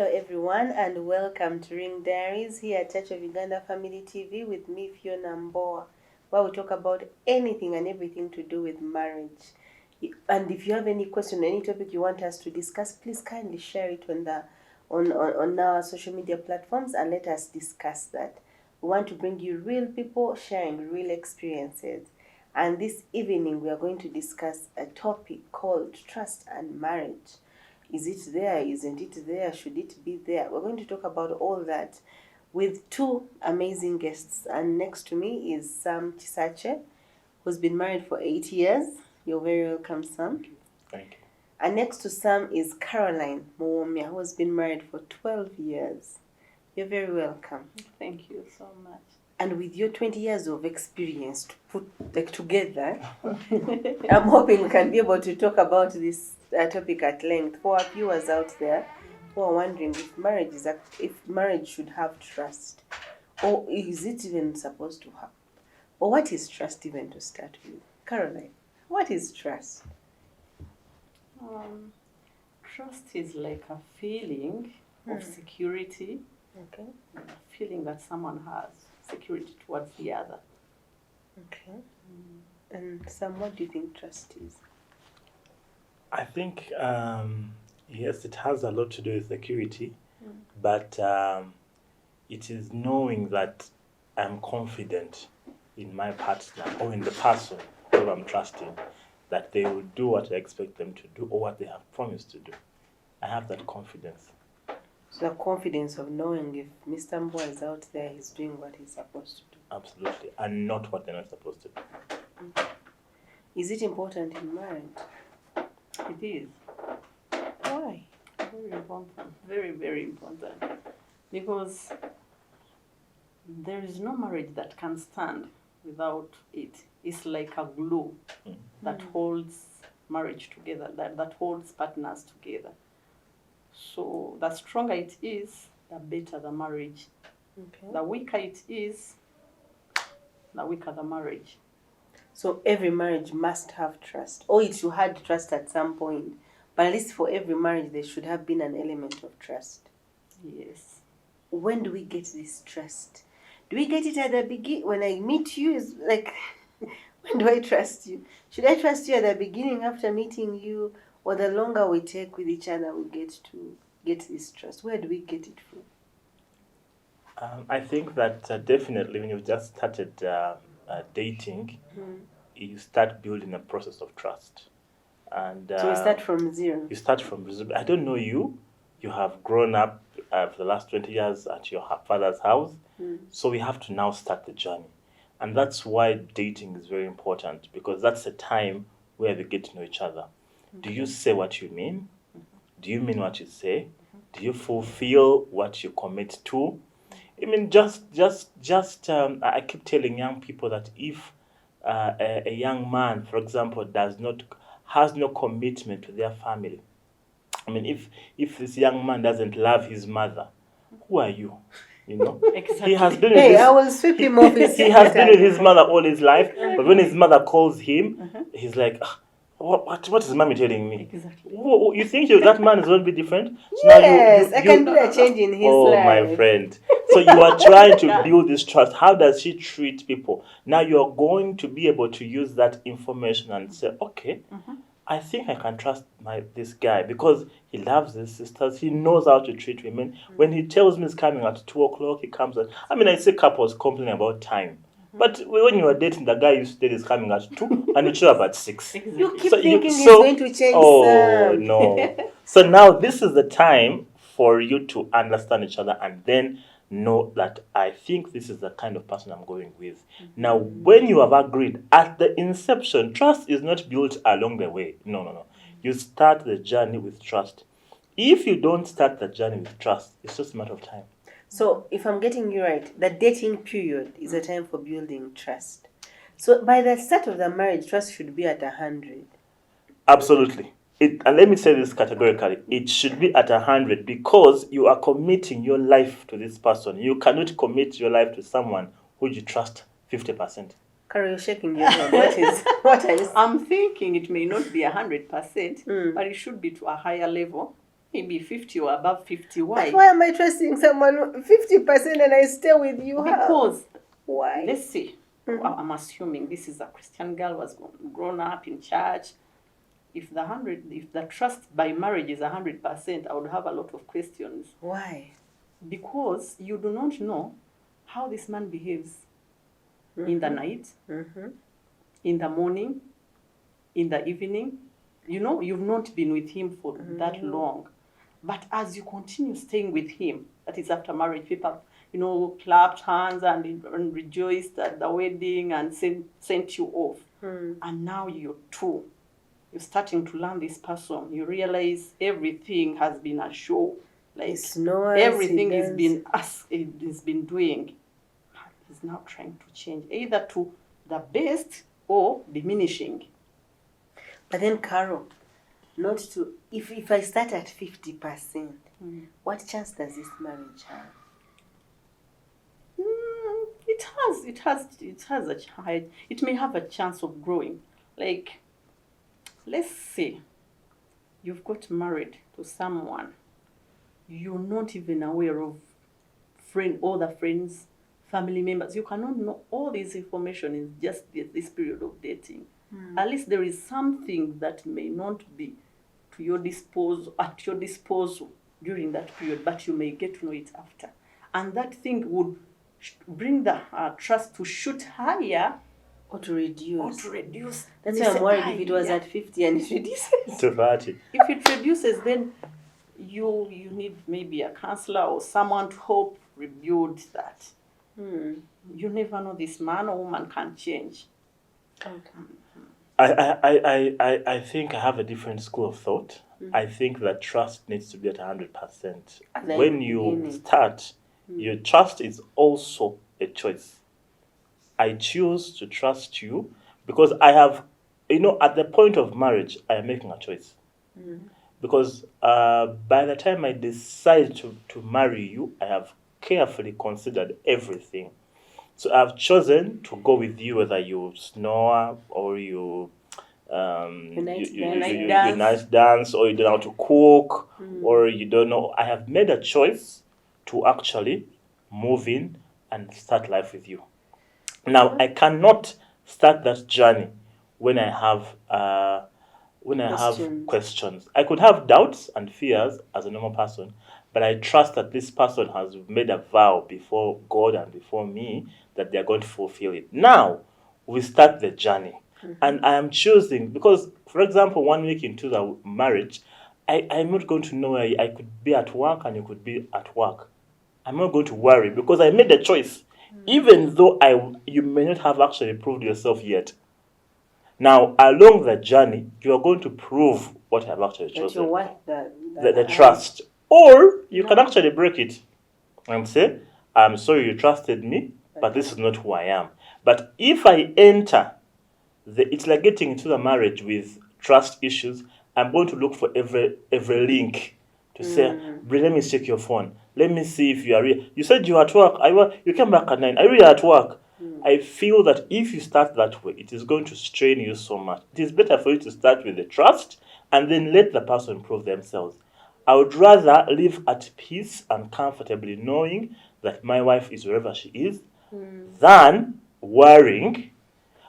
Hello everyone and welcome to Ring Diaries here at Church of Uganda Family TV with me Fiona Mboa, where we talk about anything and everything to do with marriage. And if you have any question, any topic you want us to discuss, please kindly share it on our social media platforms and let us discuss that. We want to bring you real people sharing real experiences. And this evening we are going to discuss a topic called trust and marriage. Is it there? Isn't it there? Should it be there? We're going to talk about all that with two amazing guests. And next to me is Sam Chisache, who's been married for 8 years. You're very welcome, Sam. Thank you. And next to Sam is Caroline Mwomia, who has been married for 12 years. You're very welcome. Thank you so much. And with your 20 years of experience to put together, I'm hoping we can be able to talk about this topic at length for our viewers out there who are wondering if marriage should have trust, or is it even supposed to have, or what is trust even to start with? Caroline, what is trust? Trust is like a feeling of security, Okay. a feeling that someone has security towards the other. Okay. And Sam, what do you think trust is? I think, yes, it has a lot to do with security, but it is knowing that I'm confident in my partner or in the person who I'm trusting, that they will do what I expect them to do or what they have promised to do. I have that confidence. So the confidence of knowing if Mr. Mboa is out there, he's doing what he's supposed to do. Absolutely. And not what they're not supposed to do. Is it important in marriage? It is Why? very important, very, very important, because there is no marriage that can stand without it. It's like a glue that holds marriage together, that holds partners together. So the stronger it is, the better the marriage. Okay. The weaker it is, the weaker the marriage. So every marriage must have trust, or it should have trust at some point. But at least for every marriage, there should have been an element of trust. Yes. When do we get this trust? Do we get it at the beginning? When I meet you, is like, when do I trust you? Should I trust you at the beginning after meeting you, or the longer we take with each other, we get to get this trust? Where do we get it from? I think that definitely when you've just started dating, you start building a process of trust. And So we start from zero. You start from zero. I don't know you. You have grown up for the last 20 years at your father's house. So we have to now start the journey. And that's why dating is very important, because that's a time where we get to know each other. Do you say what you mean? Do you mean what you say? Do you fulfill what you commit to? I mean, I keep telling young people that if a young man, for example, has no commitment to their family, I mean, if this young man doesn't love his mother, who are you? You know, Exactly. he has been Hey, I will sweep him off his he has been with his mother all his life, but when his mother calls him, he's like, what is mommy telling me? Exactly. You think that man is going to be different? So Yes, I can do a change in his oh, life. my friend. So you are trying to build this trust. How does she treat people? Now you're going to be able to use that information and say, okay, I think I can trust this guy because he loves his sisters. He knows how to treat women. When he tells me he's coming at 2 o'clock, he comes at... I mean, I see couples complaining about time. But when you are dating, the guy you date is coming at 2 and you show up at 6. You keep thinking he's going to change. Oh, no. So now this is the time for you to understand each other and then know that I think this is the kind of person I'm going with. Now, when you have agreed at the inception, trust is not built along the way. No. You start the journey with trust. If you don't start the journey with trust, it's just a matter of time. So, if I'm getting you right, the dating period is a time for building trust. So, by the start of the marriage, trust should be at 100. Absolutely. And let me say this categorically. It should be at 100 because you are committing your life to this person. You cannot commit your life to someone who you trust 50%. Carol, you're shaking your head. What is? I'm thinking it may not be 100%, but it should be to a higher level maybe 50 or above 50. But Why? why am I trusting someone 50% and I stay with you? How? Because Why? let's say, I'm assuming this is a Christian girl, was grown up in church. If the trust by marriage is 100%, I would have a lot of questions. Why? Because you do not know how this man behaves in the night, in the morning, in the evening. You know, you've not been with him for that long. But as you continue staying with him, that is after marriage, people, clapped hands and rejoiced at the wedding and sent you off. And now you're two. You're starting to learn this person. You realize everything has been a show. Like everything has been doing. He's now trying to change, either to the best or diminishing. But then, Carol, not to if I start at 50%, what chance does this marriage have? It has a child. It may have a chance of growing. Like, let's say you've got married to someone you're not even aware of, all the friends, family members. You cannot know all this information in just this period of dating. At least there is something that may not be at your disposal during that period, but you may get to know it after. And that thing would bring the trust to shoot higher or to reduce. That's They why I'm say, worried if it was at 50 and it reduces. To 30. If it reduces, then you need maybe a counselor or someone to help rebuild that. You never know, this man or woman can change. I think I have a different school of thought. I think that trust needs to be at 100%. When you start, your trust is also a choice. I choose to trust you because I have, at the point of marriage, I am making a choice. Because by the time I decide to marry you, I have carefully considered everything. So I've chosen to go with you, whether you snore or you nice dance, or you don't know how to cook, or you don't know. I have made a choice to actually move in and start life with you. Now I cannot start that journey when I have questions. I could have doubts and fears as a normal person, but I trust that this person has made a vow before God and before me that they are going to fulfill it. Now we start the journey. And I am choosing, because, for example, 1 week into the marriage, I'm not going to know. I could be at work and you could be at work. I'm not going to worry because I made a choice, even though you may not have actually proved yourself yet. Now, along the journey, you are going to prove what I've actually chosen. The trust. Or you can actually break it and say, I'm sorry you trusted me, but this is not who I am. But if I enter, it's like getting into the marriage with trust issues. I'm going to look for every link to say, let me check your phone. Let me see if you are real. You said you were at work. You came back at 9. Are you really at work? I feel that if you start that way, it is going to strain you so much. It is better for you to start with the trust and then let the person prove themselves. I would rather live at peace and comfortably knowing that my wife is wherever she is than worrying.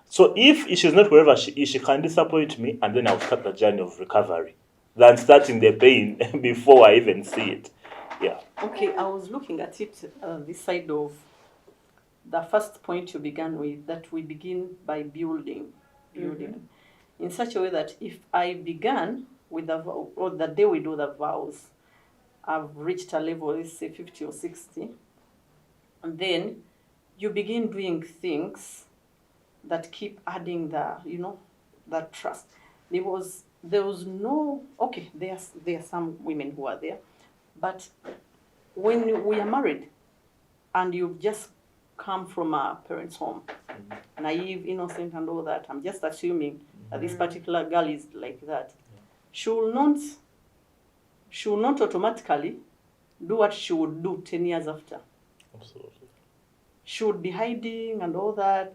So if she's not wherever she is, she can disappoint me, and then I'll start the journey of recovery than starting the pain before I even see it. Yeah. Okay, I was looking at it this side of the first point you began with, that we begin by building in such a way that if I began with the vow, or the day we do the vows, I've reached a level, let's say 50 or 60, and then you begin doing things that keep adding that trust. There was no, okay, there are some women who are there, but when we are married and you've just come from a parent's home, naive, innocent, and all that, I'm just assuming that this particular girl is like that. She will not automatically do what she would do 10 years after. Absolutely. She would be hiding and all that,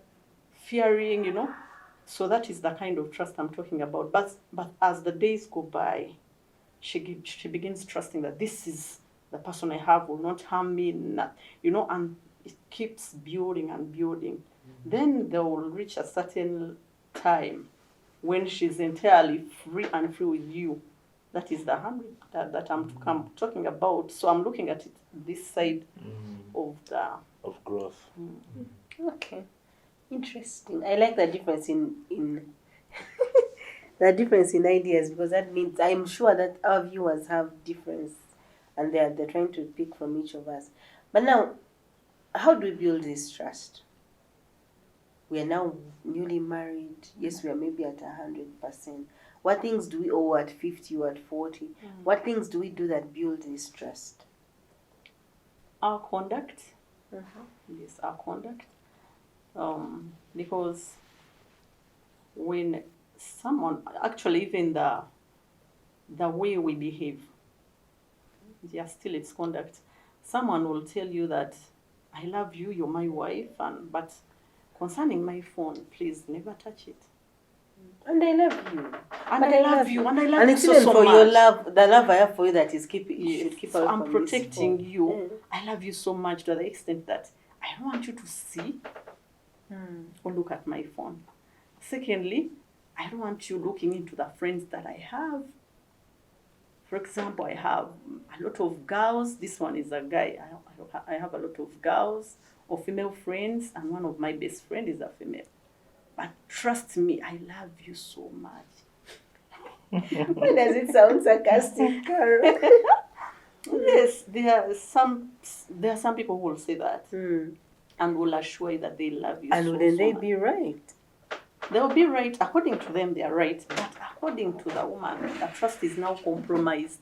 fearing, So that is the kind of trust I'm talking about. But as the days go by, she begins trusting that this is the person I have will not harm me, and it keeps building and building. Then they will reach a certain time when she's entirely free with you. That is the 100 that I'm talking about. So I'm looking at it this side of the of growth. Okay, interesting. I like the difference in the difference in ideas, because that means I'm sure that our viewers have difference, and they're trying to pick from each of us. But now, how do we build this trust? We are now newly married. Yes, we are maybe at 100%. What things do we owe at 50 or at 40? What things do we do that build this trust? our conduct. Yes, our conduct. Because when someone, actually even the way we behave, yeah, still it's conduct. Someone will tell you that I love you, you're my wife, but concerning my phone, please never touch it. And I love you. And I love you, and I love And you it's so, even so for much. your love, the love I have for you that is you should keep So away I'm from this protecting phone. you. I love you so much to the extent that I don't want you to see or look at my phone. Secondly, I don't want you looking into the friends that I have. For example, I have a lot of girls. This one is a guy. I have a lot of girls or female friends, and one of my best friends is a female. But trust me, I love you so much. Why does it sound sarcastic, Carol? Yes, there are some people who will say that and will assure you that they love you. And so, wouldn't so they much. be right? They will be right. According to them, they are right. But according to the woman, the trust is now compromised.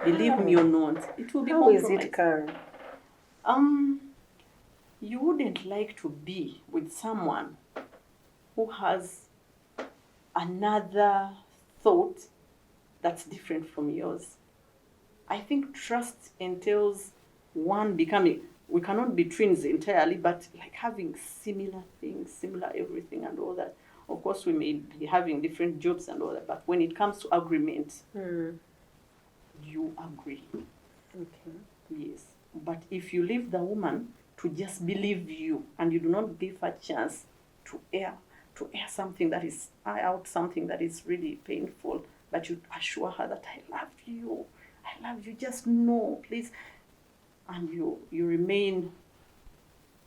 Believe me or not, it will be How is compromised. it, Carol? You wouldn't like to be with someone who has another thought that's different from yours. I think trust entails one becoming, we cannot be twins entirely, but like having similar things, similar everything and all that. Of course, we may be having different jobs and all that, but when it comes to agreement, you agree. Okay. Yes. But if you leave the woman to just believe you and you do not give her a chance to air something that is out something that is really painful, but you assure her that I love you, just know, please, and you remain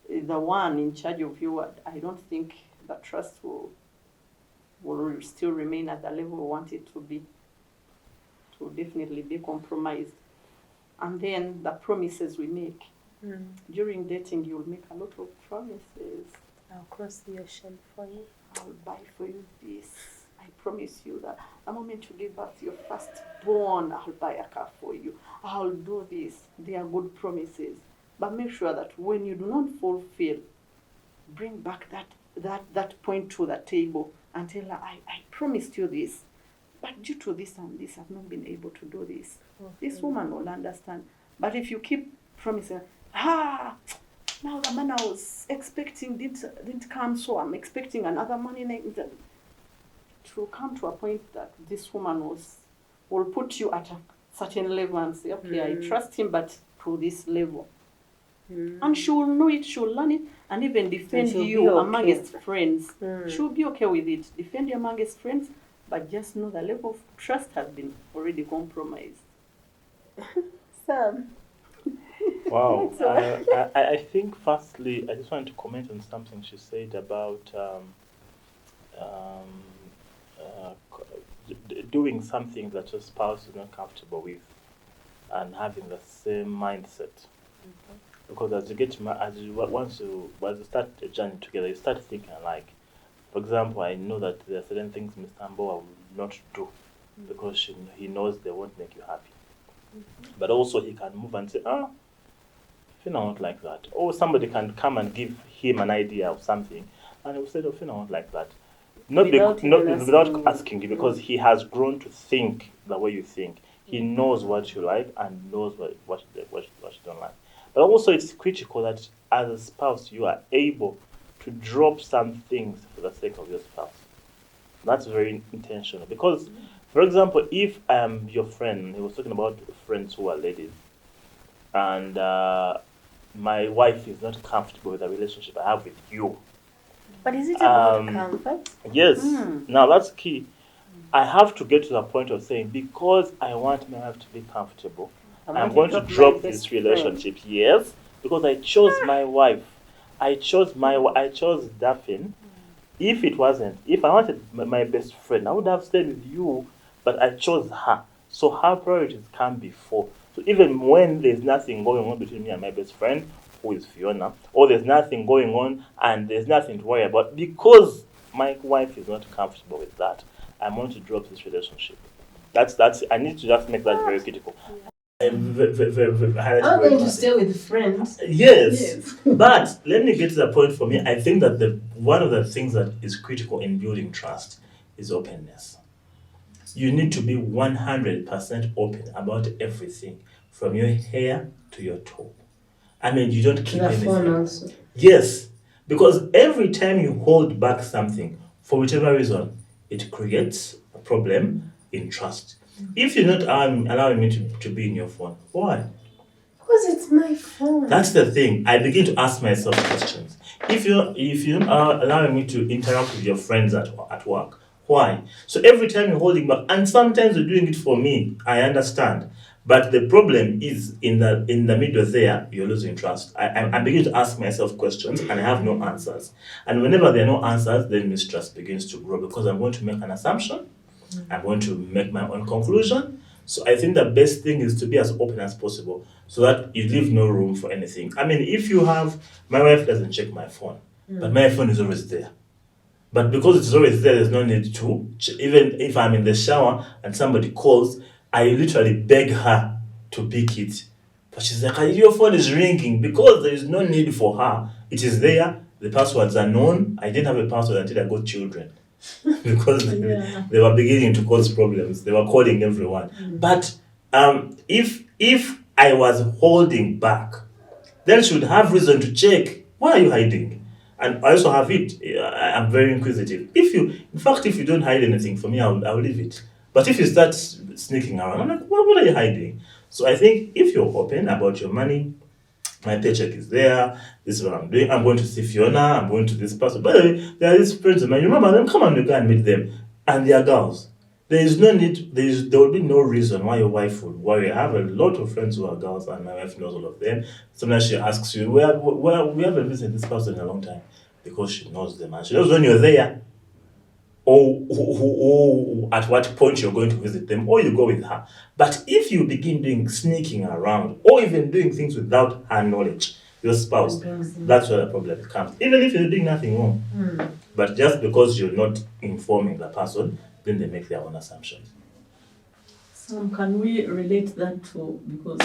the one in charge of you, I don't think the trust will still remain at the level we want it to be. It will definitely be compromised. And then the promises we make. During dating, you'll make a lot of promises. I'll cross the ocean for you. I'll buy for you this. I promise you that the moment you give birth to your firstborn, I'll buy a car for you. I'll do this. They are good promises. But make sure that when you do not fulfill, bring back that point to the table and tell her, I promised you this. But due to this and this, I've not been able to do this. This woman will understand. But if you keep promising, now the man I was expecting didn't come, so I'm expecting another money. To come to a point that this woman will put you at a certain level and say, okay, I trust him, but to this level. And she will know it, she will learn it, and even defend you amongst friends. She will be okay with it. Defend you amongst friends, but just know the level of trust has been already compromised. Sam. Wow. I think firstly, I just wanted to comment on something she said about doing something that your spouse is not comfortable with and having the same mindset. Because as you get once you start a journey together, you start thinking like, for example, I know that there are certain things Mr. Amboa will not do because he knows they won't make you happy. But also he can move and say, Fina won't like that. Or somebody can come and give him an idea of something and he will say, Fina won't like that. Without asking you, because he has grown to think the way you think. He knows what you like and knows what you don't like. But also it's critical that as a spouse you are able to drop some things for the sake of your spouse. That's very intentional, because For example, if I'm your friend, he was talking about friends who are ladies, and my wife is not comfortable with the relationship I have with you. But is it about Um, comfort? yes, Hmm. now that's key. I have to get to the point of saying, because I want my wife to be comfortable, I'm I'm going going to to drop my drop best this friend. relationship. Yes, because I chose my wife. I chose Daphne. If I wanted my best friend, I would have stayed with you, but I chose her. So her priorities come before. So even when there's nothing going on between me and my best friend, who is Fiona, or there's nothing going on and there's nothing to worry about, because my wife is not comfortable with that, I'm going to drop this relationship. That's I need to just make that very critical. Highlight I'm very going to important. stay with friends. Yes. Yes. But let me get to the point. For me, I think that the one of the things that is critical in building trust is openness. You need to be 100% open about everything, from your hair to your toe. I mean, you don't keep The phone anything. also. Yes, because every time you hold back something, for whichever reason, it creates a problem in trust. If you're not allowing me to be in your phone, why? Because it's my phone. That's the thing. I begin to ask myself questions. If you are allowing me to interact with your friends at work, why? So every time you're holding back, and sometimes you're doing it for me, I understand. But the problem is in the middle there, you're losing trust. I begin to ask myself questions and I have no answers. And whenever there are no answers, then mistrust begins to grow, because I'm going to make an assumption. I'm going to make my own conclusion. So I think the best thing is to be as open as possible, so that you leave no room for anything. I mean, if you have, my wife doesn't check my phone, but my phone is always there. But because it's always there, there's no need to. Even if I'm in the shower and somebody calls, I literally beg her to pick it. But she's like, "Ah, your phone is ringing," because there is no need for her. It is there. The passwords are known. I didn't have a password until I got children. Because Yeah. they were beginning to cause problems. They were calling everyone. But if I was holding back, then she would have reason to check. Why are you hiding? And I also have it. I'm very inquisitive. In fact, if you don't hide anything for me, I'll leave it. But if you start sneaking around, I'm like, what are you hiding? So I think if you're open about your money, my paycheck is there. This is what I'm doing. I'm going to see Fiona. I'm going to this person. By the way, there are these friends of mine. You remember them? Come on, you go and meet them. And they are girls. There is no need. There will be no reason why your wife would worry. I have a lot of friends who are girls, and my wife knows all of them. Sometimes she asks you, "Where we haven't visited this person in a long time," because she knows them, and she knows when you're there, or at what point you're going to visit them, or you go with her. But if you begin doing sneaking around, or even doing things without her knowledge, your spouse, that's where the problem comes. Even if you're doing nothing wrong, but just because you're not informing the person, then they make their own assumptions. So can we relate that to, because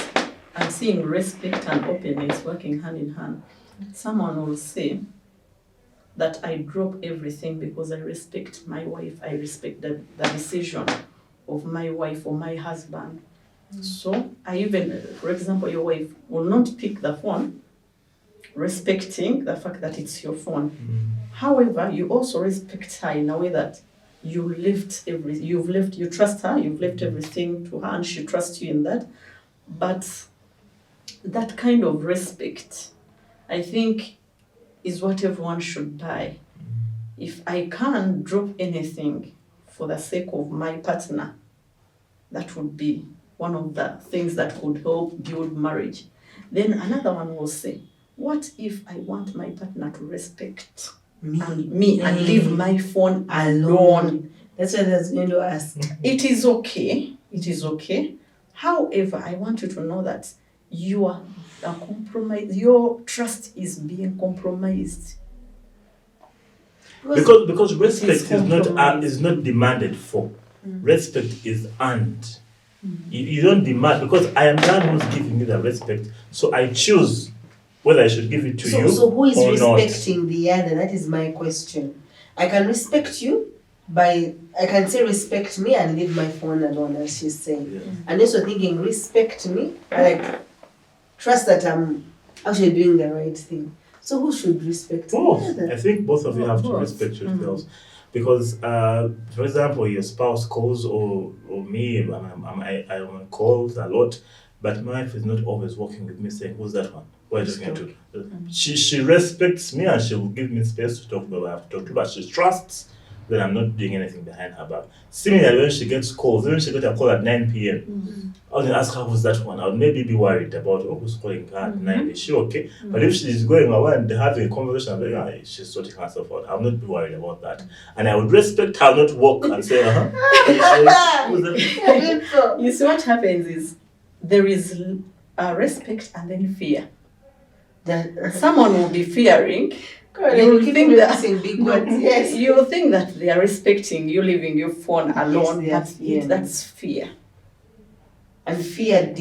I'm seeing respect and openness working hand in hand. Someone will say that I drop everything because I respect my wife. I respect the decision of my wife or my husband. So I even, for example, your wife will not pick the phone, respecting the fact that it's your phone. However, you also respect her in a way that you trust her, you've left everything to her, and she trusts you in that. But that kind of respect, I think, is what everyone should buy. If I can't drop anything for the sake of my partner, that would be one of the things that could help build marriage. Then another one will say, what if I want my partner to respect me and leave my phone alone? That's what I was going to ask. It is okay. It is okay. However, I want you to know that you are a compromise. Your trust is being compromised. Because respect It is compromise. is not demanded for. Respect is earned. You don't demand, because I am the one who's giving you the respect, so I choose whether I should give it to you So who is or not. respecting the other? That is my question. I can respect you I can say respect me and leave my phone alone, as she's saying. Yeah. And also thinking respect me, like trust that I'm actually doing the right thing. So who should respect the Both. other? I think both of you have to Both. respect yourselves. Because, for example, your spouse calls or me, I'm on calls a lot, but my wife is not always working with me saying, who's that one? Who are you talking to? She respects me and she will give me space to talk about what I have to talk to, but she trusts that I'm not doing anything behind her back. Similarly, when she gets calls, when she got a call at 9 p.m., I would ask her who's that one. I would maybe be worried about who's calling her at 9. Is she okay? But if she's going away and having a conversation, I'm like, she's sorting herself out. I would not be worried about that. And I would respect her, not walk and say, who's that? You see, what happens is there is respect and then fear. Someone will be fearing. You will think that big words. Yes. You will think that they are respecting you leaving your phone alone. Yes, that's fear. And fear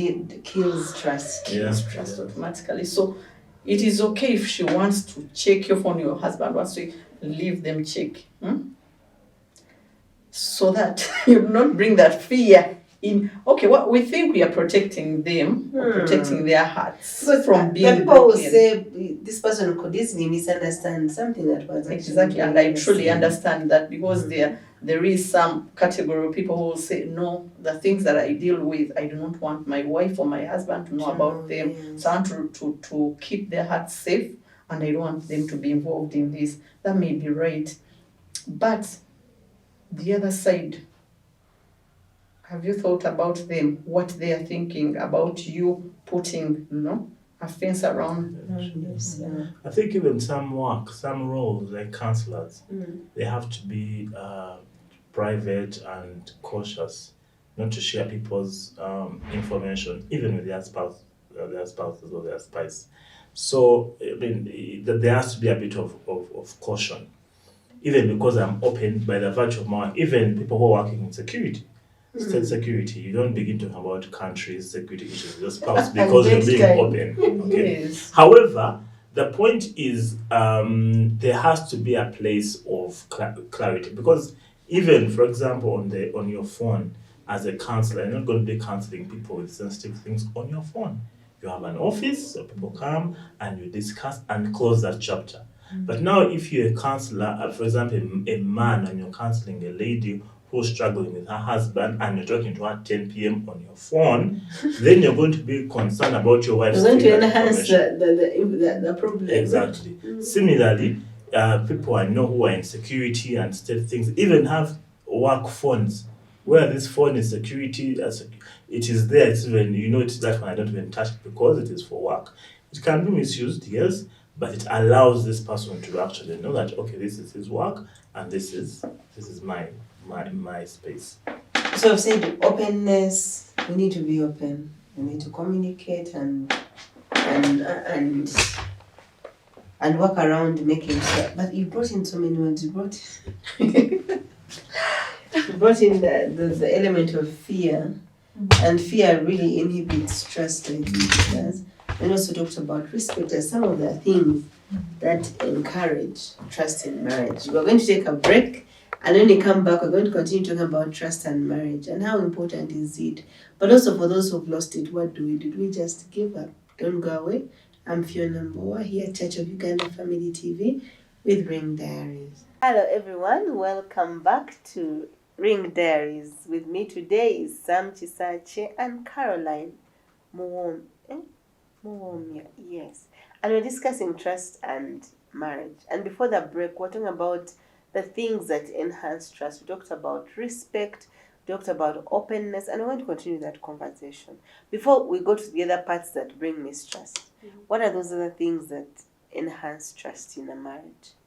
kills trust. Yes. Trust automatically. So it is okay if she wants to check your phone, your husband wants to leave them check. So that you not bring that fear in. Okay, what we think we are protecting them, or protecting their hearts from being people will broken. say this person could easily misunderstand something that was Exactly, and I truly understand that, because there is some category of people who will say, no, the things that I deal with, I do not want my wife or my husband to know about them. Yes. So I want to keep their hearts safe, and I don't want them to be involved in this. That may be right. But the other side, have you thought about them, what they are thinking about you putting, a fence around? Yes. I think even some roles like counselors, they have to be private and cautious, not to share people's information, even with their spouses or their spouse. So I mean, there has to be a bit of caution, even because I'm open by the virtue of my, even people who are working in security. State security, you don't begin talking about countries' security issues with your spouse because you're being open. Okay. Yes. However, the point is there has to be a place of clarity, because even, for example, on your phone, as a counselor, you're not going to be counseling people with sensitive things on your phone. You have an office, so people come and you discuss and close that chapter. But now, if you're a counselor, for example, a man, and you're counseling a lady who's struggling with her husband, and you're talking to her at 10 p.m. on your phone, then you're going to be concerned about your wife's. You're going to enhance the problem. Exactly. Similarly, people I know who are in security and state things even have work phones where this phone is security. It is there. It's even, it's that one I don't even touch it because it is for work. It can be misused, yes, but it allows this person to actually know that, okay, this is his work and this is my space. So I've said openness. We need to be open. We need to communicate and work around making sure. But you brought in so many words. You brought in the element of fear, and fear really inhibits trust. I think it does. And also talked about respect as some of the things that encourage trust in marriage. We're going to take a break, and when we come back, we're going to continue talking about trust and marriage and how important is it. But also for those who've lost it, what do we do? Do we just give up? Don't go away. I'm Fiona Mboa here at Church of Uganda Family TV with Ring Diaries. Hello everyone, welcome back to Ring Diaries. With me today is Sam Chisache and Caroline Muwomya. Yes. And we're discussing trust and marriage. And before the break, we're talking about the things that enhance trust. We talked about respect, we talked about openness, and we're going to continue that conversation. Before we go to the other parts that bring mistrust, what are those other things that enhance trust in a marriage?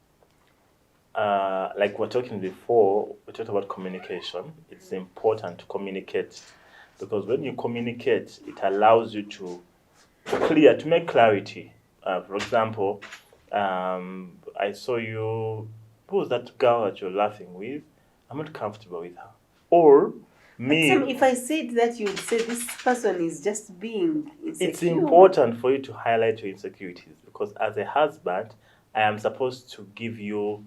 Like we're talking before, we talked about communication. It's important to communicate, because when you communicate, it allows you to make clarity. For example, I saw you. Who was that girl that you're laughing with? I'm not comfortable with her. Or me. But Sam, if I said that, you would say this person is just being insecure. It's important for you to highlight your insecurities, because as a husband, I am supposed to give you.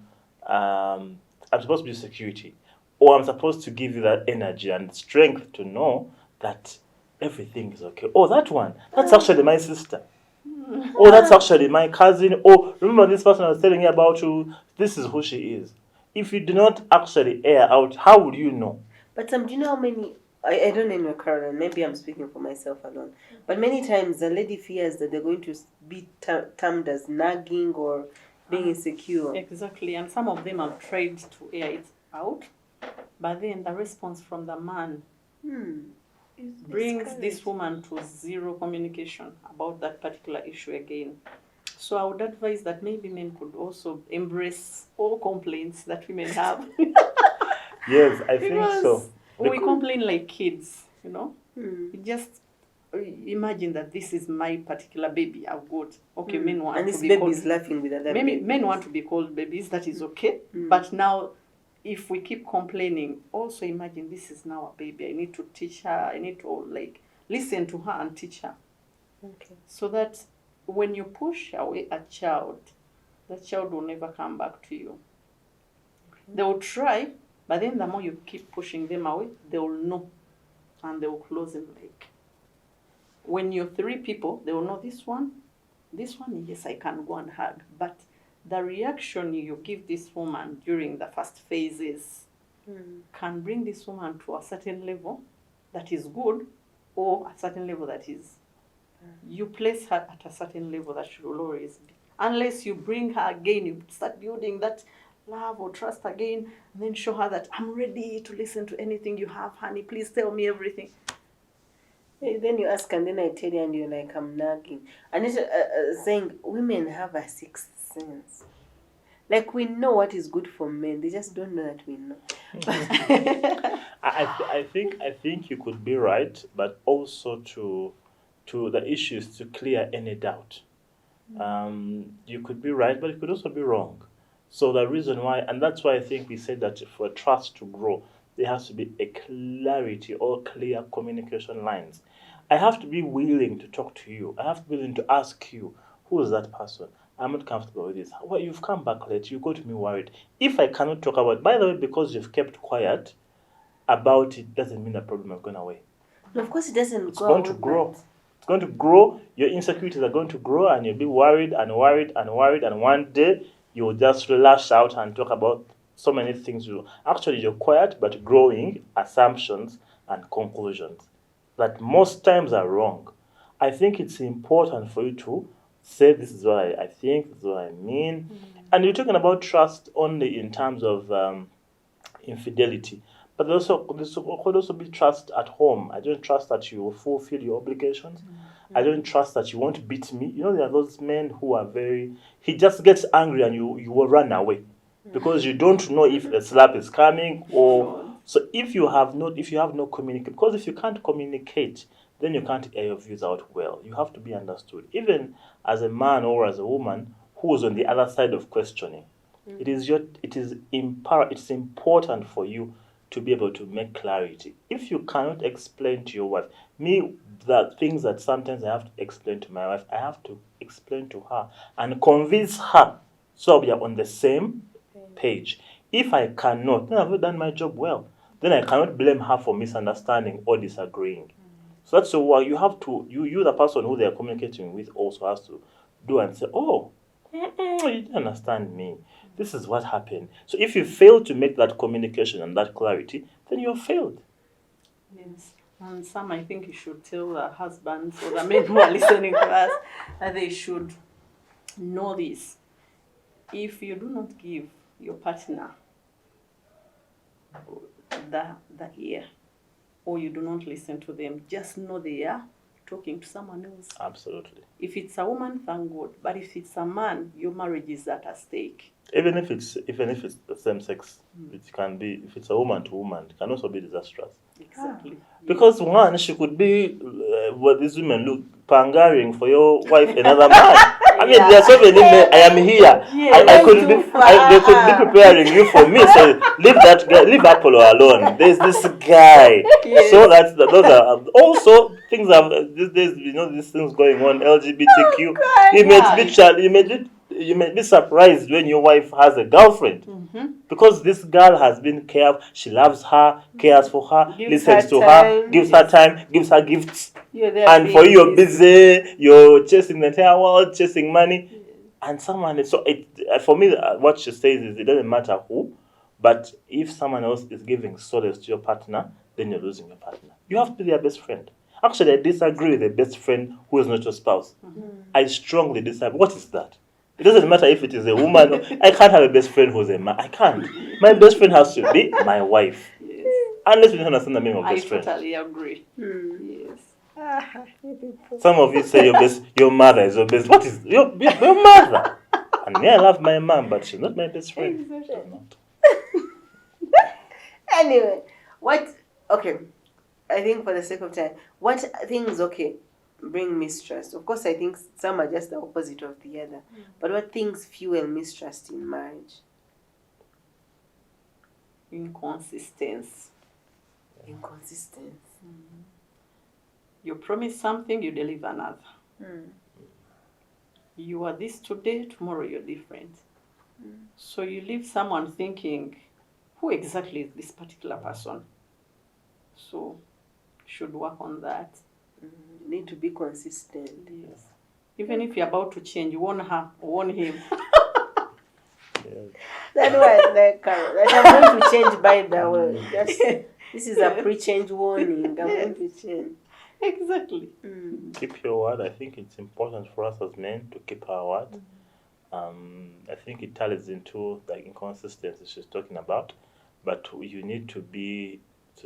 I'm supposed to be security, or I'm supposed to give you that energy and strength to know that everything is okay. Oh, that one, that's actually my sister. Oh, that's actually my cousin. Oh, remember this person I was telling you about? This is who she is. If you do not actually air out, how would you know? But do you know how many? I don't know in your current. Maybe I'm speaking for myself alone. But many times the lady fears that they're going to be termed as nagging or being insecure. Exactly, and some of them have tried to air it out, but then the response from the man brings this woman to zero communication about that particular issue again. So I would advise that maybe men could also embrace all complaints that women have. Yes, I think Because so. we Because- complain like kids, you know. You just imagine that this is my particular baby I've got. Okay, men want And to this be baby called. is laughing with other Maybe babies. men want to be called babies. That is okay. But now, if we keep complaining, also imagine this is now a baby. I need to teach her. I need to listen to her and teach her. Okay. So that when you push away a child, the child will never come back to you. They will try, but then the more you keep pushing them away, they will know, and they will close them. Like when you're 3 people, they will know this one, yes, I can go and hug. But the reaction you give this woman during the first phases can bring this woman to a certain level that is good, or a certain level that is, you place her at a certain level that she will always be. Unless you bring her again, you start building that love or trust again, and then show her that I'm ready to listen to anything you have, honey. Please tell me everything. Then you ask, and then I tell you, and you're like, I'm nagging. And it's saying women have a sixth sense. Like, we know what is good for men. They just don't know that we know. I think you could be right, but also to the issues to clear any doubt. You could be right, but you could also be wrong. So the reason why, and that's why I think we said that for trust to grow, there has to be a clarity or clear communication lines. I have to be willing to talk to you. I have to be willing to ask you, who is that person? I'm not comfortable with this. Well, you've come back late. You got me worried. If I cannot talk about, by the way, because you've kept quiet about it, doesn't mean the problem has gone away. No, of course, it doesn't It's go going to away, grow. but- It's going to grow. Your insecurities are going to grow, and you'll be worried and worried and worried. And one day you will just lash out and talk about so many things. Actually, you're quiet but growing assumptions and conclusions that most times are wrong. I think it's important for you to say, this is what I think, this is what I mean. And you're talking about trust only in terms of infidelity. But there could also be trust at home. I don't trust that you will fulfill your obligations. I don't trust that you won't beat me. You know, there are those men who are he just gets angry and you will run away because you don't know if the slap is coming or. So if you have no communicate, because if you can't communicate, then you can't air your views out well. You have to be understood. Even as a man or as a woman who is on the other side of questioning, it's important for you to be able to make clarity. If you cannot explain to your wife, the things that sometimes I have to explain to my wife, I have to explain to her and convince her so we are on the same page. If I cannot, then I've not done my job well. Then I cannot blame her for misunderstanding or disagreeing. So that's why you have to, you the person who they are communicating with also has to do and say, oh, you didn't understand me. This is what happened. So if you fail to make that communication and that clarity, then you're failed. Yes. And some, I think you should tell the husbands or the men who are listening to us that they should know this. If you do not give your partner the ear, or you do not listen to them, just know they are talking to someone else. Absolutely. If it's a woman, thank God. But if it's a man, your marriage is at a stake. Even if it's the same sex, it can be, if it's a woman to woman, it can also be disastrous. Exactly. Because one, she could be what these women look pangaring for your wife another man. I mean, there are so many men. I am here. I could be. They could be preparing you for me. So leave that guy, leave Apollo alone. There's this guy. Yes. So those are also things. These days, these things going on. LGBTQ. You may be surprised when your wife has a girlfriend. Because this girl has been careful, she loves her, cares for her, listens to her, gives her time, gives her gifts. And for you, you're busy, you're chasing the entire world, chasing money. And someone, for me, what she says is it doesn't matter who, But if someone else is giving solace to your partner, then you're losing your partner. You have to be their best friend. Actually, I disagree with a best friend who is not your spouse. I strongly disagree. What is that? It doesn't matter if it is a woman. I can't have a best friend who's a man. I can't. My best friend has to be my wife. Yes. Unless we don't understand the meaning of I best friend. totally agree. Hmm. Yes. Ah, people. Some of you say your mother is your best. What is your mother? And me, I love my mom, but she's not my best friend. Exactly. She's not. Anyway, okay, I think for the sake of time, what things, okay, bring mistrust? Of course, I think some are just the opposite of the other. But what things fuel mistrust in marriage? Inconsistency. Inconsistency. You promise something, you deliver another. Mm. You are this today, tomorrow you're different. So you leave someone thinking, who exactly is this particular person? So should work on that. You need to be consistent. Yes. Even if you're about to change, warn her or warn him. Yes. That was like, that I'm going to change, by the way. This is a pre-change warning. I'm going to change. Exactly. Keep your word. I think it's important for us as men to keep our word. I think it ties into the inconsistency she's talking about, but you need to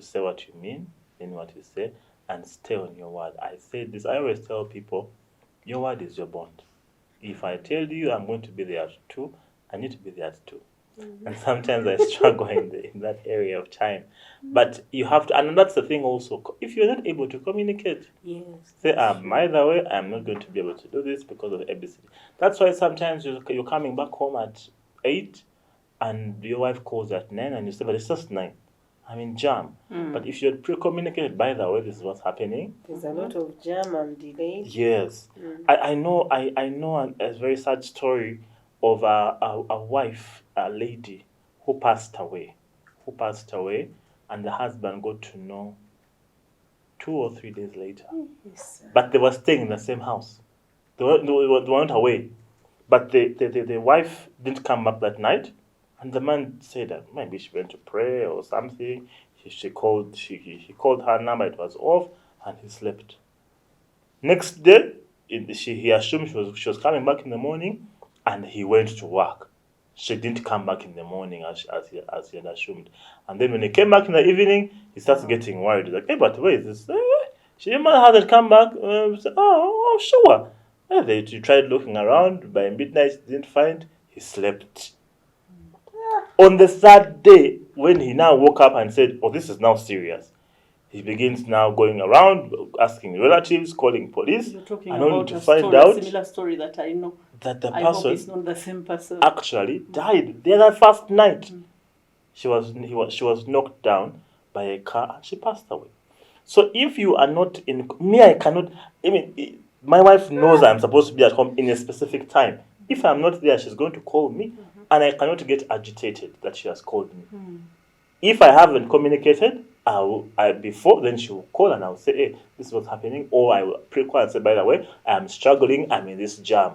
say what you mean in what you say and stay on your word. I say this. I always tell people, your word is your bond. If I tell you I'm going to be there too, I need to be there too. And sometimes I struggle in that area of time. But you have to, and that's the thing also. If you're not able to communicate, Yes. say, by the way, I'm not going to be able to do this because of ABC. That's why sometimes you're coming back home at 8 and your wife calls at 9 and you say, but it's just 9. I'm in jam. But if you had pre-communicated, by the way, this is what's happening. There's a lot of jam and delay. Yes. I know a very sad story of a wife, a lady who passed away. And the husband got to know 2 or 3 days later. Yes, sir. But they were staying in the same house. They weren't away. But the wife didn't come back that night. And the man said that maybe she went to pray or something. He called her number, it was off, and he slept. Next day, he assumed she was coming back in the morning, and he went to work. She didn't come back in the morning as he had assumed. And then when he came back in the evening, he starts getting worried. He's like, hey, but wait, your mother hasn't come back. Sure. They tried looking around. By midnight, didn't find. He slept. On the third day, when he now woke up and said, oh, this is now serious, he begins now going around asking relatives, calling police, You're talking and only about to a find story, a out similar story that I know. that the I hope it's person not the same person. actually died the other first night. She was knocked down by a car and she passed away. So if you are not I cannot. My wife knows I'm supposed to be at home in a specific time. If I'm not there, she's going to call me, and I cannot get agitated that she has called me. If I haven't communicated, before, then she will call and I'll say, hey, this is what's happening, or I will pre-call and say, by the way, I'm struggling, I'm in this jam.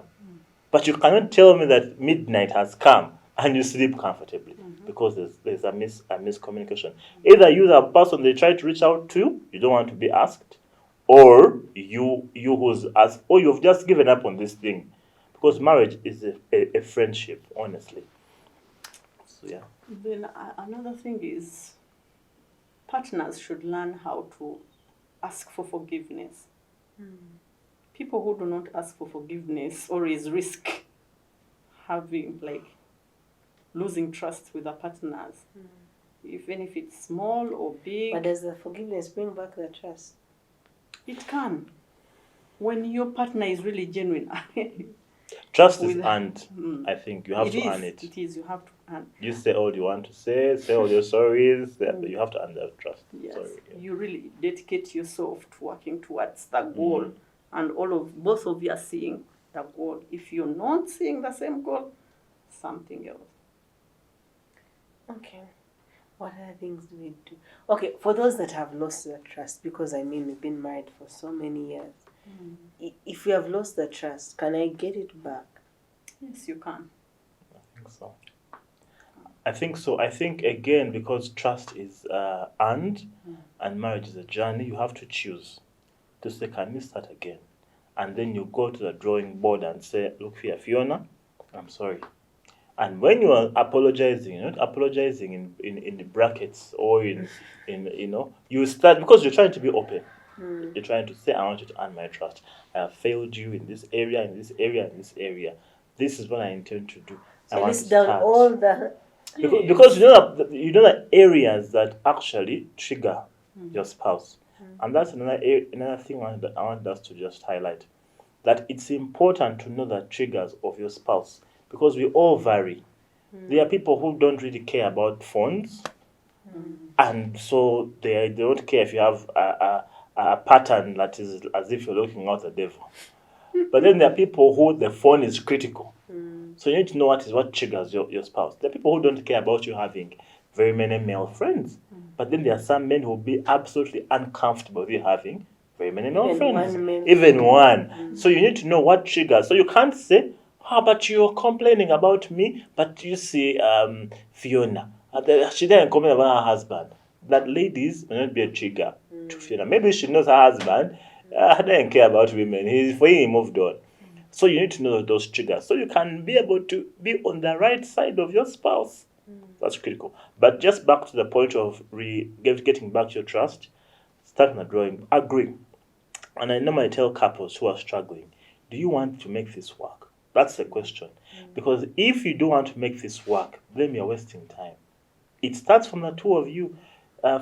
But you cannot tell me that midnight has come and you sleep comfortably because there's a miscommunication. Either you, the person they try to reach out to, you don't want to be asked, or you who's asked, or you've just given up on this thing, because marriage is a friendship, honestly. So yeah. Then another thing is partners should learn how to ask for forgiveness. People who do not ask for forgiveness always risk having losing trust with their partners, even if it's small or big. But does the forgiveness bring back the trust? It can. When your partner is really genuine. Trust is earned. I think you have to earn it. It is. You have to earn. You say all you want to say all your sorries. You have to earn that trust. Yes. Sorry, yeah. You really dedicate yourself to working towards the goal, and both of you are seeing the goal. If you're not seeing the same goal, something else. Okay. What other things do we do? Okay, for those that have lost the trust, because we've been married for so many years. If we have lost the trust, can I get it back? Yes, you can. I think so. I think so. I think again, because trust is earned and marriage is a journey, you have to choose to say, can we start again? And then you go to the drawing board and say, look here, Fiona, I'm sorry. And when you are apologizing, you're not apologizing in the brackets or you start because you're trying to be open. You're trying to say, I want you to earn my trust. I have failed you in this area, in this area, in this area. This is what I intend to do. I So want list to down start. all the Because you know the areas that actually trigger your spouse, and that's another thing I want us to just highlight, that it's important to know the triggers of your spouse because we all vary. There are people who don't really care about phones, and so they don't care if you have a pattern that is as if you're looking out the devil. But then there are people who the phone is critical. So you need to know what triggers your spouse. There are people who don't care about you having very many male friends. But then there are some men who will be absolutely uncomfortable with you having very many male Even friends. one male Even one. So you need to know what triggers. So you can't say, how but you're complaining about me, but you see Fiona. She didn't complain about her husband. That ladies may not be a trigger to Fiona. Maybe she knows her husband. I don't care about women. He moved on. So you need to know those triggers so you can be able to be on the right side of your spouse. That's critical. But just back to the point of getting back your trust, start on the drawing, agree. And I normally tell couples who are struggling, do you want to make this work? That's the question. Because if you don't want to make this work, then you're wasting time. It starts from the two of you.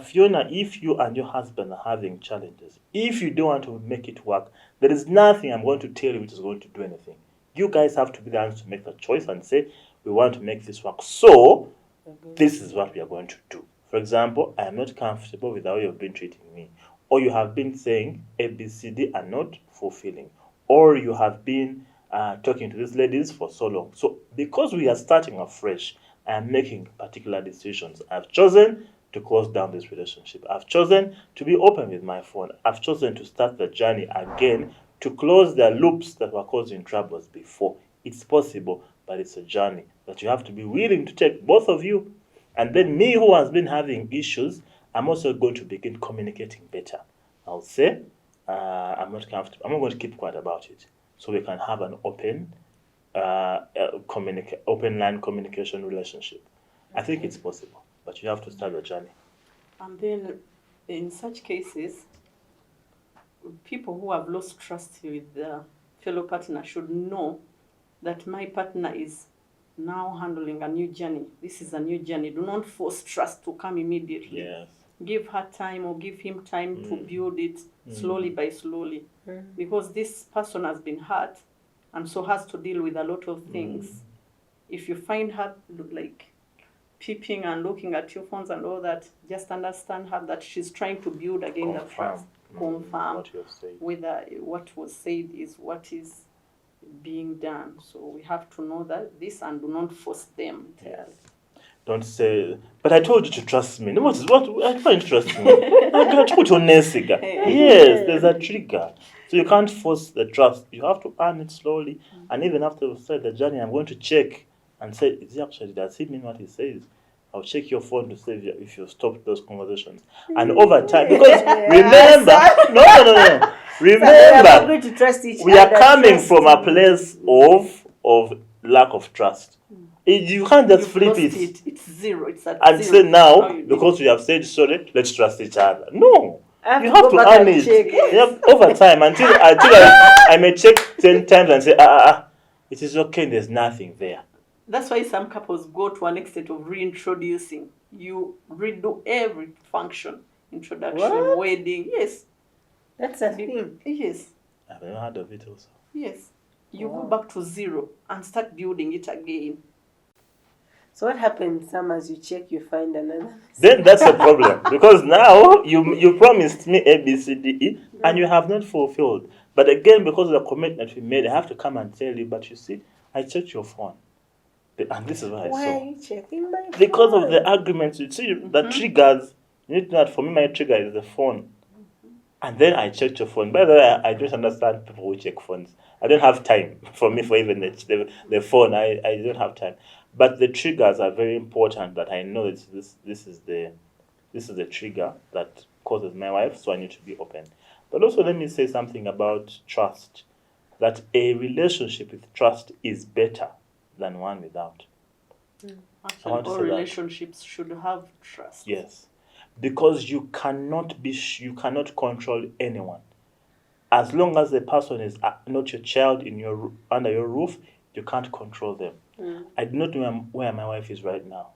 Fiona, if you and your husband are having challenges, if you don't want to make it work, there is nothing I'm going to tell you which is going to do anything. You guys have to be the ones to make the choice and say, we want to make this work. So, this is what we are going to do. For example, I am not comfortable with how you have been treating me. Or you have been saying A, B, C, D are not fulfilling. Or you have been talking to these ladies for so long. So, because we are starting afresh, I am making particular decisions. I've chosen to close down this relationship. I've chosen to be open with my phone. I've chosen to start the journey again to close the loops that were causing troubles before. It's possible, but it's a journey that you have to be willing to take, both of you. And then me, who has been having issues, I'm also going to begin communicating better. I'll say, I'm not comfortable. I'm not going to keep quiet about it. So we can have an open open line communication relationship. I think it's possible, but you have to start the journey. And then in such cases, people who have lost trust with their fellow partner should know that my partner is now handling a new journey. This is a new journey. Do not force trust to come immediately. Yes. Give her time or give him time to build it slowly by slowly. Because this person has been hurt and so has to deal with a lot of things. If you find her like peeping and looking at your phones and all that, just understand her that she's trying to build again the trust. Confirm what you have said. whether what was said is what is being done. So we have to know that this and do not force them. Yes. Don't say, but I told you to trust me. No, what? I can't trust me. I told you Nessiga. Yes, there's a trigger. So you can't force the trust. You have to earn it slowly. And even after you start the journey, I'm going to check and say, is he actually, does he mean what he says? I'll check your phone to see if you stopped those conversations. And over time, because remember, no. we are not going Remember, to trust each we are other. coming Trust. from a place of lack of trust. You can't just You've flip lost it It's zero. It's at and zero. say now, How you did because we have said sorry, let's trust each other. No. I You have have to to go back earn and it. check. You have, over time until I may check 10 times and say, it is okay, there's nothing there. That's why some couples go to an extent of reintroducing. You redo every function. Introduction, What? wedding. Yes. That's a thing. Yes. I've never heard of it also. Yes. You Wow. go back to zero and start building it again. So what happens, Sam, as you check, you find another? Then that's a problem because now you promised me A, B, C, D, E, and you have not fulfilled. But again, because of the commitment we made, I have to come and tell you, but you see, I checked your phone. And this is what I Why saw. are you checking my phone? Because of the arguments, you see, the triggers, you need to know that for me, my trigger is the phone. And then I checked your phone. By the way, I don't understand people who check phones. I don't have time for me for even the phone. I don't have time. But the triggers are very important. That I know that this is the trigger that causes my wife, so I need to be open. But also, let me say something about trust. That a relationship with trust is better than one without. I Actually, want to all say that. relationships should have trust. Yes, because you cannot control anyone. As long as the person is not your child under your roof, you can't control them. I do not know where my wife is right now.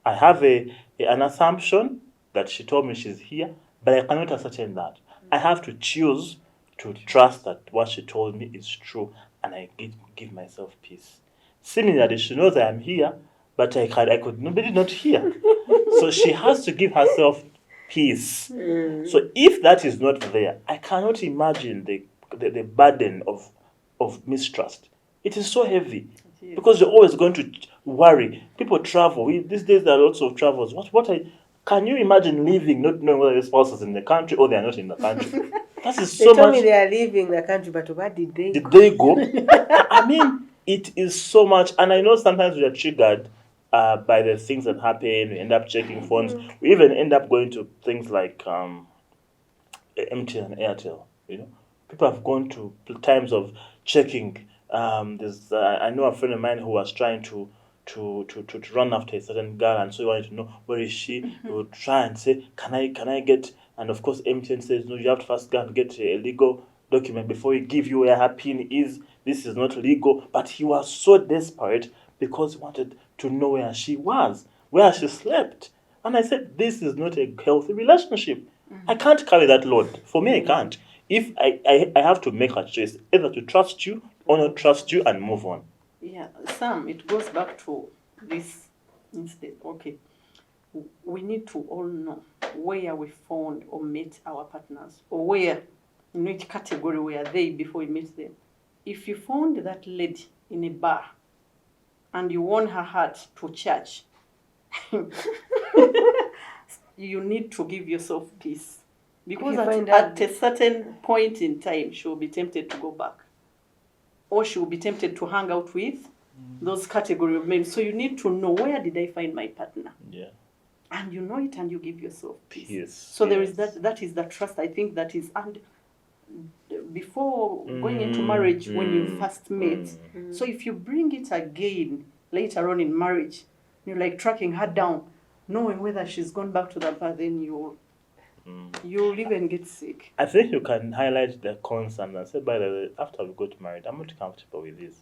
I have an assumption that she told me she's here, but I cannot ascertain that. I have to choose to trust that what she told me is true, and I give myself peace. Similarly, she knows I am here, but I could nobody not here. So she has to give herself peace. So if that is not there, I cannot imagine the burden of mistrust. It is so heavy Yes. because you're always going to worry. People travel. These days there are lots of travels. Can you imagine leaving not knowing whether your spouse is in the country or they are not in the country? That is They so told much. me they are leaving the country, but where did they Did go? they go? I mean, it is so much, and I know sometimes we are triggered by the things that happen. We end up checking phones. We even end up going to things like MTN and Airtel. People have gone to times of checking. I know a friend of mine who was trying to run after a certain girl, and so he wanted to know where is she. He would try and say, can I get? And of course, MTN says no. You have to first go and get a legal document before we give you where her PIN is. This is not legal. But he was so desperate because he wanted to know where she was, where she slept. And I said, this is not a healthy relationship. I can't carry that load. For me, I can't. If I have to make a choice, either to trust you or not trust you and move on. Yeah, Sam, it goes back to this instead. Okay, we need to all know where we found or met our partners, or where, in which category were they before we met them. If you found that lady in a bar and you won her heart to church, you need to give yourself peace. Because at a certain point in time, she will be tempted to go back. Or she will be tempted to hang out with those category of men. So you need to know, where did I find my partner? Yeah. And you know it, and you give yourself peace. Yes. So there is that is the trust, I think, that is, and before going into marriage, when you first met. So if you bring it again later on in marriage, you're like tracking her down, knowing whether she's gone back to that bar, then you'll even get sick. I think you can highlight the concern and say, by the way, after we got married, I'm not comfortable with this.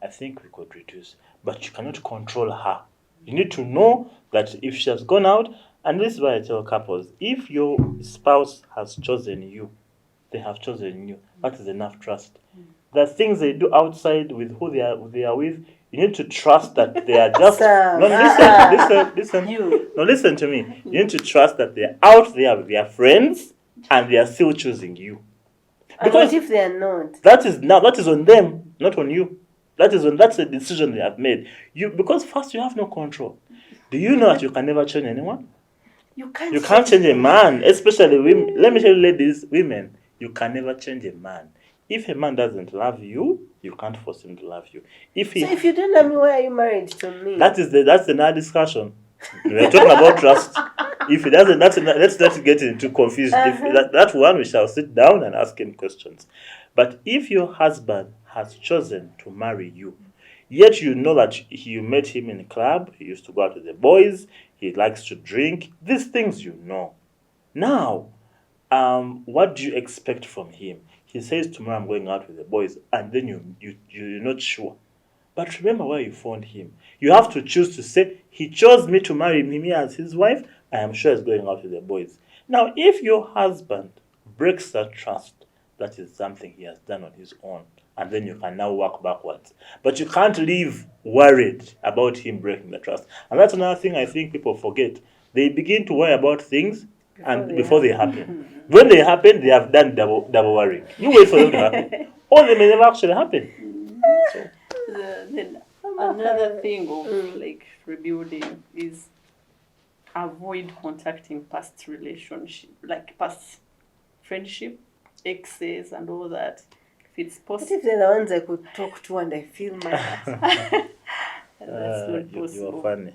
I think we could reduce. But you cannot control her. You need to know that if she has gone out, and this is why I tell couples, if your spouse has chosen you, they have chosen you, that is enough trust. The things they do outside with who they are with, you need to trust that they are just. Sam, Listen. No, listen to me. You need to trust that they're out there with their friends and they are still choosing you. Because if they are not, that is on them, not on you. That's a decision they have made. Because first you have no control. Do you know that you can never change anyone? you can't change a man, especially women. Let me tell you, ladies, women, you can never change a man. If a man doesn't love you, you can't force him to love you. So if you don't love me, why are you married to me? That's another discussion. We're talking about trust. If he doesn't, let's not get into confusion. If that one, we shall sit down and ask him questions. But if your husband has chosen to marry you, yet you know that you met him in a club, he used to go out with the boys, he likes to drink, these things you know. Now, what do you expect from him? He says, tomorrow I'm going out with the boys, and then you're not sure. But remember where you found him. You have to choose to say, he chose me to marry me as his wife, I am sure he's going out with the boys. Now, if your husband breaks that trust, that is something he has done on his own, and then you can now work backwards. But you can't live worried about him breaking the trust. And that's another thing I think people forget. They begin to worry about things before they happen. When they happen, they have done double worrying. You wait for them to happen. Or they may never actually happen. So. Then another thing of like rebuilding is avoid contacting past relationship, like past friendship, exes and all that. If it's possible. What if they're the ones I could talk to and I feel my heart? That's not You are possible. funny.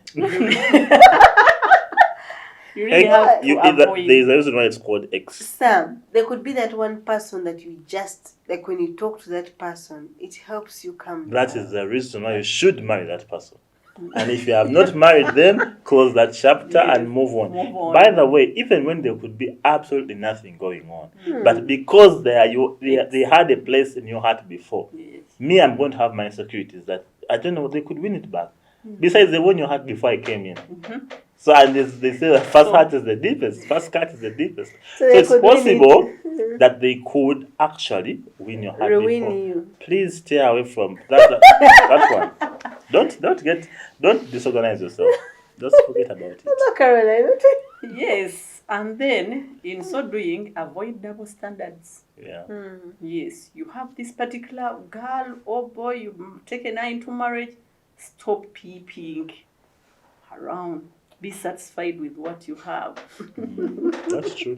You really have to avoid. There's a reason why it's called X. Sam, there could be that one person that you just, like when you talk to that person, it helps you calm down. That is the reason why you should marry that person. And if you have not married them, close that chapter Yes, and move on. move on. By the way, even when there could be absolutely nothing going on, Hmm. but because they had a place in your heart before, Yes. me, I'm going to have my insecurities that I don't know, they could win it back. Besides, they won your heart before I came in. So, and they say the first heart is the deepest, first cut is the deepest. So they it's could win possible it. that they could actually win your heart Ruin before. you. Please stay away from that one. Don't disorganize yourself. Just forget about it. Hello, Caroline. Yes, and then in so doing, avoid double standards. Yeah. Yes, you have this particular girl or boy, you've taken her into marriage. Stop peeping around. Be satisfied with what you have. That's true.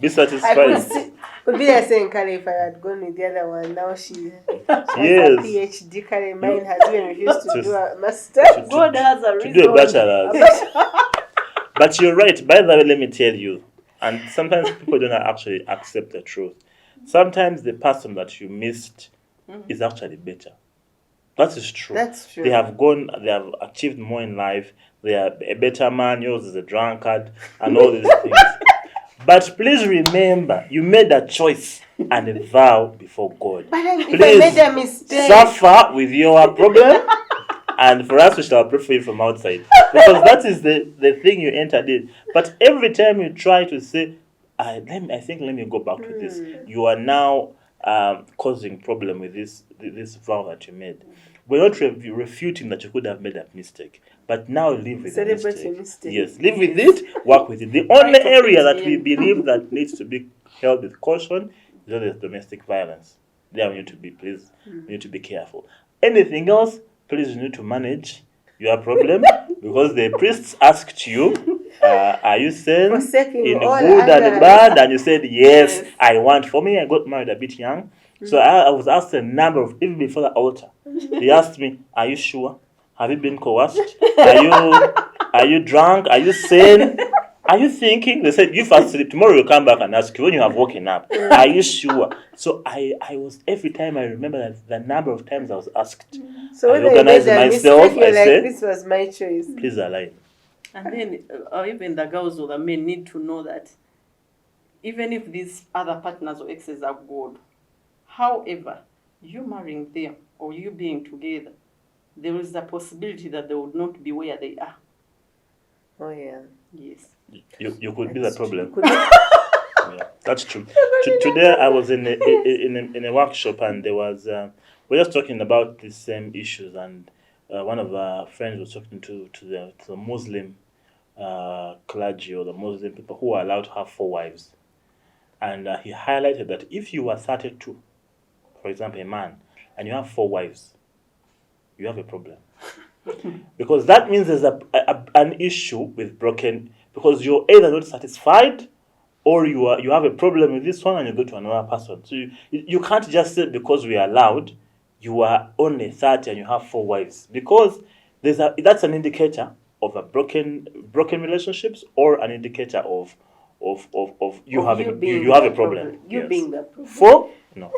Be I satisfied. could be like saying, Kale, if I had gone with the other one, now she has a Yes. PhD. Kale, mine has even refused to do a master. God has a To reason. do a bachelor's. But you're right. By the way, let me tell you, and sometimes people don't actually accept the truth. Sometimes the person that you missed is actually better. That is true. That's true. They have achieved more in life. They are a better man. Yours is a drunkard, and all these things. But please remember, you made a choice and a vow before God. But if I Please made a mistake, suffer with your problem, and for us, we shall pray for you from outside. Because that is the thing you entered in. But every time you try to say, let me go back to this, you are now causing problem with this vow that you made. We're not refuting that you could have made a mistake, but now live with the celebrate your mistake. mistake. Yes, live with it, work with it. The only to area fit that we in. believe that needs to be held with caution is always domestic violence. There we need to be, please, we need to be careful. Anything else, please, you need to manage your problem because the priests asked you, are you sane Forsaking in all good and others. bad? And you said, yes, Yes. I want. For me, I got married a bit young. So I was asked a number of, even before the altar, they asked me, are you sure? Have you been coerced? Are you drunk? Are you sane? Are you thinking? They said, you fast sleep. Tomorrow you'll come back and ask you when you have woken up. Are you sure? So I was, every time I remember that the number of times I was asked, So I when I made organized a myself, mistake, you're I like, said, this was my choice. please align. And then even the girls or the men need to know that even if these other partners or exes are good, however, you marrying them or you being together, there is a possibility that they would not be where they are. Oh, yeah. Yes. You could be the That's problem. true. Could be- Yeah, that's true. Today I was in a workshop and there was we're just talking about the same issues and one of our friends was talking to the Muslim clergy or the Muslim people who are allowed to have 4 wives, and he highlighted that if you are 32, for example, a man, and you have 4 wives, you have a problem. Because that means there's an issue with broken, because you're either not satisfied or you have a problem with this one and you go to another person. So you can't just say because we are allowed, you are only 30 and you have 4 wives. Because that's an indicator of a broken relationships or an indicator of you Of having you being you have a the problem. You Yes. being the problem. 4? No.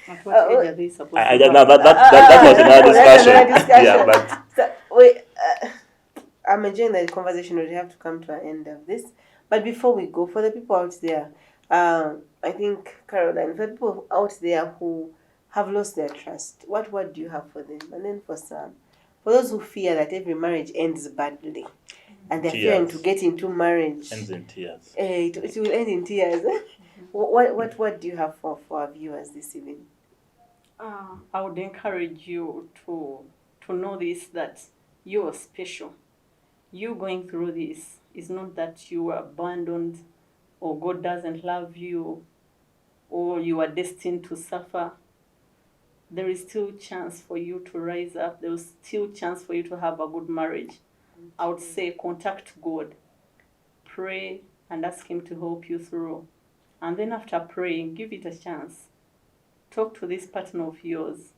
At what age are they supposed to have? Now that was another That's discussion. another discussion. Yeah, but So, wait, I'm enjoying the conversation. We have to come to an end of this. But before we go, for the people out there, I think, Caroline, for the people out there who have lost their trust, what word do you have for them? And then for Sam, for those who fear that every marriage ends badly and they're fearing Tears. to get into marriage, ends in tears. it will end in tears. What do you have for our viewers this evening? I would encourage you to know this, that you are special. You going through this is not that you are abandoned or God doesn't love you or you are destined to suffer. There is still chance for you to rise up. There is still chance for you to have a good marriage. I would say contact God. Pray and ask Him to help you through. And then after praying, give it a chance. Talk to this partner of yours.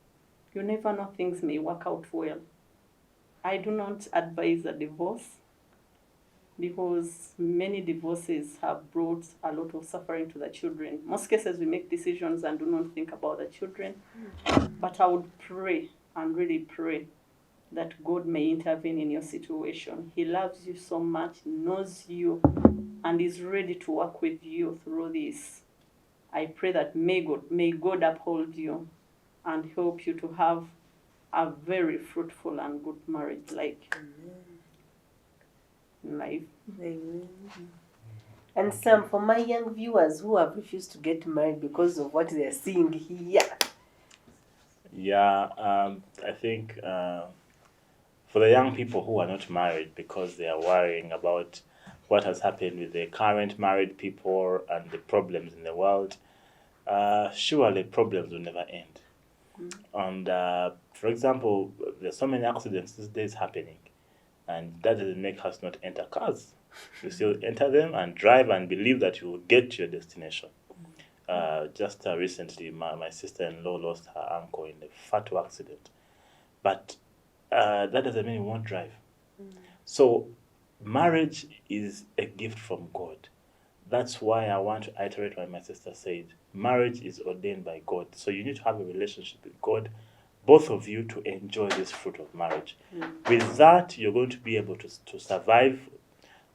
You never know, things may work out well. I do not advise a divorce because many divorces have brought a lot of suffering to the children. Most cases we make decisions and do not think about the children. But I would pray and really pray that God may intervene in your situation. He loves you so much, knows you, and is ready to work with you through this. I pray that may God uphold you and help you to have a very fruitful and good marriage like life. Amen. And some for my young viewers who have refused to get married because of what they are seeing here. Yeah, I think for the young people who are not married because they are worrying about what has happened with the current married people and the problems in the world, surely problems will never end. And for example, there's so many accidents these days happening, and that doesn't make us not enter cars. You still enter them and drive and believe that you will get to your destination. Just recently, my sister-in-law lost her uncle in a fatal accident, but that doesn't mean you won't drive. So marriage is a gift from God. That's why I want to iterate what my sister said. Marriage is ordained by God. So you need to have a relationship with God, both of you, to enjoy this fruit of marriage. With that, you're going to be able to survive,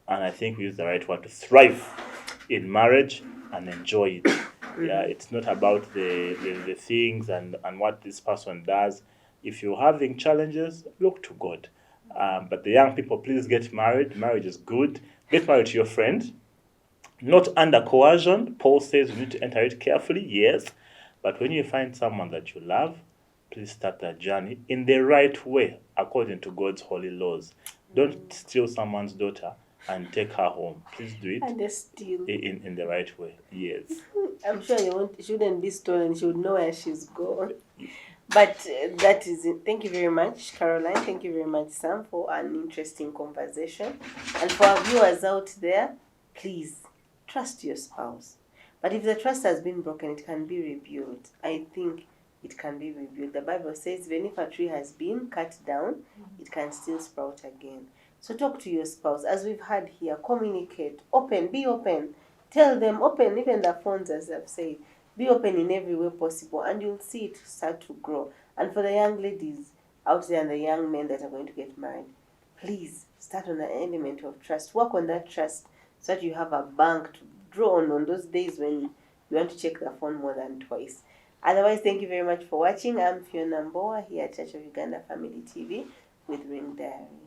and I think we use the right word, to thrive in marriage and enjoy it. Yeah, it's not about the things and what this person does. If you're having challenges, look to God. But the young people, please get married. Marriage is good. Get married to your friend, not under coercion. Paul says you need to enter it carefully, yes. But when you find someone that you love, please start that journey in the right way, according to God's holy laws. Don't steal someone's daughter and take her home. Please do it And they still. in the right way, yes. I'm sure you shouldn't be stolen. She would know where she's gone. But that is it. Thank you very much, Caroline. Thank you very much, Sam, for an interesting conversation. And for our viewers out there, please trust your spouse. But if the trust has been broken, it can be rebuilt. I think it can be rebuilt. The Bible says, even if a tree has been cut down, it can still sprout again. So talk to your spouse. As we've had here, communicate, open, be open. Tell them, open, even the phones, as I've said. Be open in every way possible, and you'll see it start to grow. And for the young ladies out there and the young men that are going to get married, please start on an element of trust. Work on that trust so that you have a bank to draw on those days when you want to check the phone more than twice. Otherwise, thank you very much for watching. I'm Fiona Mboa here at Church of Uganda Family TV with Ring Diaries.